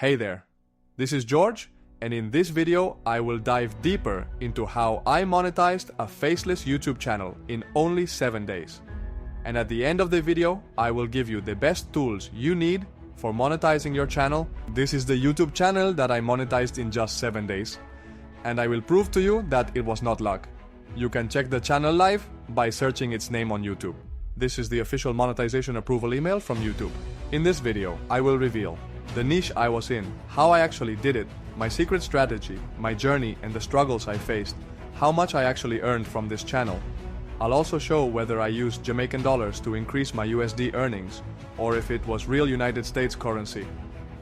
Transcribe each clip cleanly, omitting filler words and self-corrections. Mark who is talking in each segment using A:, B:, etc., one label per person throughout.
A: Hey there, this is George, and in this video I will dive deeper into how I monetized a faceless YouTube channel in only 7 days. And at the end of the video, I will give you the best tools you need for monetizing your channel. This is the YouTube channel that I monetized in just 7 days, and I will prove to you that it was not luck. You can check the channel live by searching its name on YouTube. This is the official monetization approval email from YouTube. In this video, I will reveal the niche I was in, how I actually did it, my secret strategy, my journey and the struggles I faced, how much I actually earned from this channel. I'll also show whether I used Jamaican dollars to increase my USD earnings, or if it was real United States currency.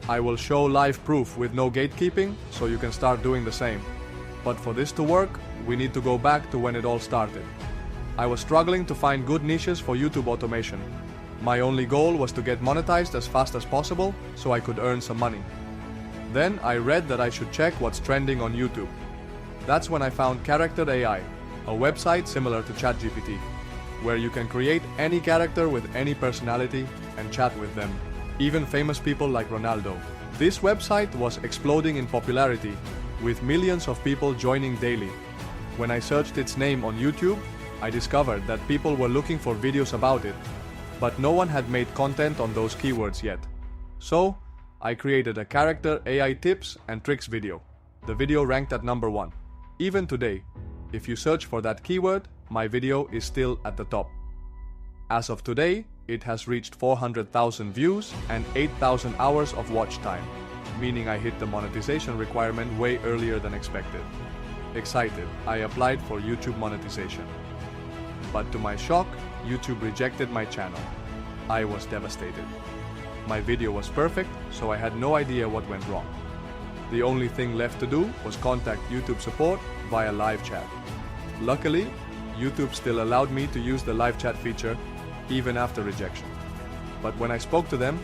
A: I will show live proof with no gatekeeping, so you can start doing the same. But for this to work, we need to go back to when it all started. I was struggling to find good niches for YouTube automation. My only goal was to get monetized as fast as possible so I could earn some money. Then I read that I should check what's trending on YouTube. That's when I found Character AI, a website similar to ChatGPT, where you can create any character with any personality and chat with them, even famous people like Ronaldo. This website was exploding in popularity, with millions of people joining daily. When I searched its name on YouTube, I discovered that people were looking for videos about it, but no one had made content on those keywords yet. So, I created a Character AI tips and tricks video. The video ranked at number 1. Even today, if you search for that keyword, my video is still at the top. As of today, it has reached 400,000 views and 8,000 hours of watch time, meaning I hit the monetization requirement way earlier than expected. Excited, I applied for YouTube monetization. But to my shock, YouTube rejected my channel. I was devastated. My video was perfect, so I had no idea what went wrong. The only thing left to do was contact YouTube support via live chat. Luckily, YouTube still allowed me to use the live chat feature even after rejection. But when I spoke to them,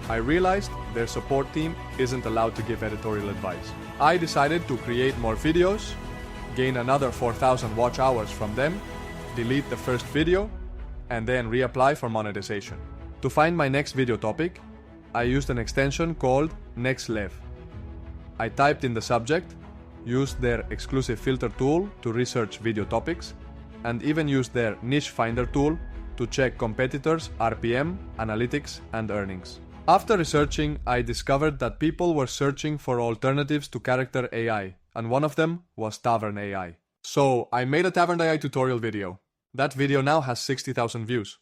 A: I realized their support team isn't allowed to give editorial advice. I decided to create more videos, gain another 4,000 watch hours from them, delete the first video, and then reapply for monetization. To find my next video topic, I used an extension called NextLev. I typed in the subject, used their exclusive filter tool to research video topics, and even used their niche finder tool to check competitors' RPM, analytics, and earnings. After researching, I discovered that people were searching for alternatives to Character AI, and one of them was Tavern AI. So I made a Tavern AI tutorial video. That video now has 60,000 views.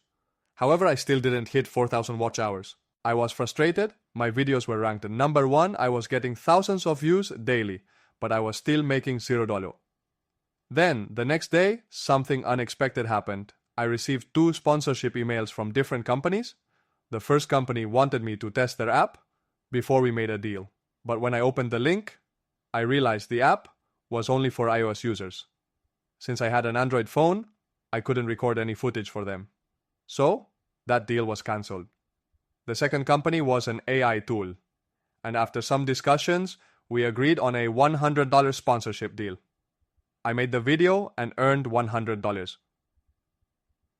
A: However, I still didn't hit 4,000 watch hours. I was frustrated, my videos were ranked number 1, I was getting thousands of views daily, but I was still making $0. Then, the next day, something unexpected happened. I received 2 sponsorship emails from different companies. The first company wanted me to test their app before we made a deal. But when I opened the link, I realized the app was only for iOS users. Since I had an Android phone, I couldn't record any footage for them. So, that deal was cancelled. The second company was an AI tool, and after some discussions, we agreed on a $100 sponsorship deal. I made the video and earned $100.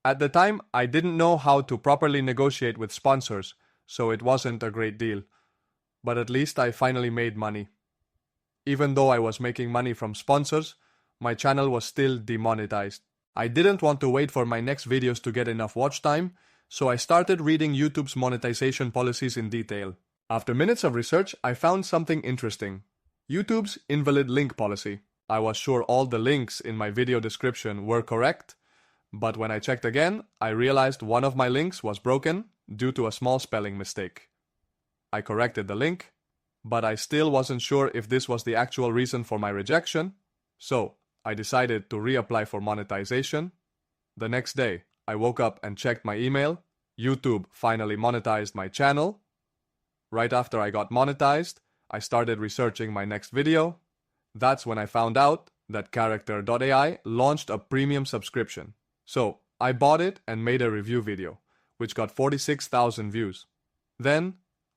A: At the time, I didn't know how to properly negotiate with sponsors, so it wasn't a great deal. But at least I finally made money. Even though I was making money from sponsors, my channel was still demonetized. I didn't want to wait for my next videos to get enough watch time, so I started reading YouTube's monetization policies in detail. After minutes of research, I found something interesting. YouTube's invalid link policy. I was sure all the links in my video description were correct, but when I checked again, I realized one of my links was broken due to a small spelling mistake. I corrected the link, but I still wasn't sure if this was the actual reason for my rejection, so I decided to reapply for monetization. The next day, I woke up and checked my email. YouTube finally monetized my channel. Right after I got monetized, I started researching my next video. That's when I found out that Character.ai launched a premium subscription. So, I bought it and made a review video, which got 46,000 views. Then,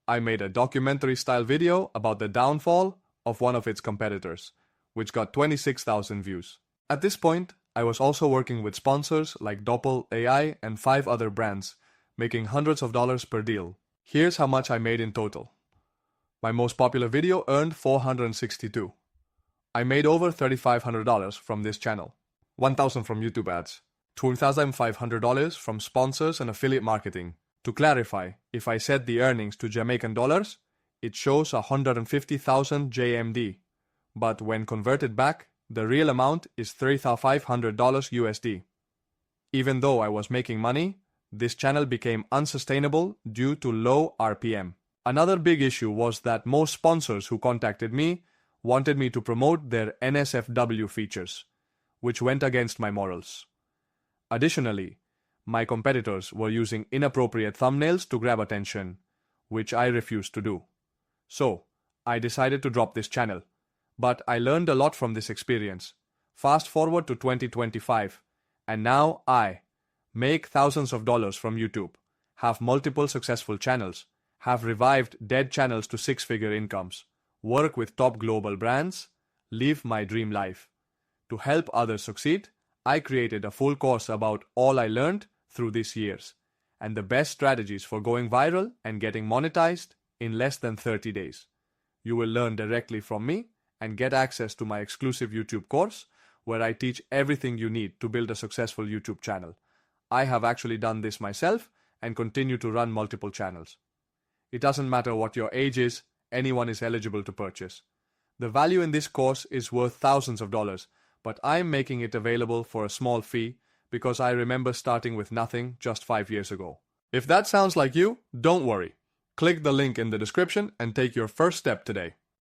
A: I made a documentary-style video about the downfall of one of its competitors, which got 26,000 views. At this point, I was also working with sponsors like Doppel AI and 5 other brands, making hundreds of dollars per deal. Here's how much I made in total. My most popular video earned $462. I made over $3,500 from this channel, $1,000 from YouTube ads, $2,500 from sponsors and affiliate marketing. To clarify, if I set the earnings to Jamaican dollars, it shows 150,000 JMD, but when converted back, the real amount is $3,500 USD. Even though I was making money, this channel became unsustainable due to low RPM. Another big issue was that most sponsors who contacted me wanted me to promote their NSFW features, which went against my morals. Additionally, my competitors were using inappropriate thumbnails to grab attention, which I refused to do. So, I decided to drop this channel. But I learned a lot from this experience. Fast forward to 2025, and now I make thousands of dollars from YouTube, have multiple successful channels, have revived dead channels to six-figure incomes, work with top global brands, live my dream life. To help others succeed, I created a full course about all I learned through these years, and the best strategies for going viral and getting monetized in less than 30 days. You will learn directly from me and get access to my exclusive YouTube course, where I teach everything you need to build a successful YouTube channel. I have actually done this myself and continue to run multiple channels. It doesn't matter what your age is, anyone is eligible to purchase. The value in this course is worth thousands of dollars, but I'm making it available for a small fee because I remember starting with nothing just 5 years ago. If that sounds like you, don't worry. Click the link in the description and take your first step today.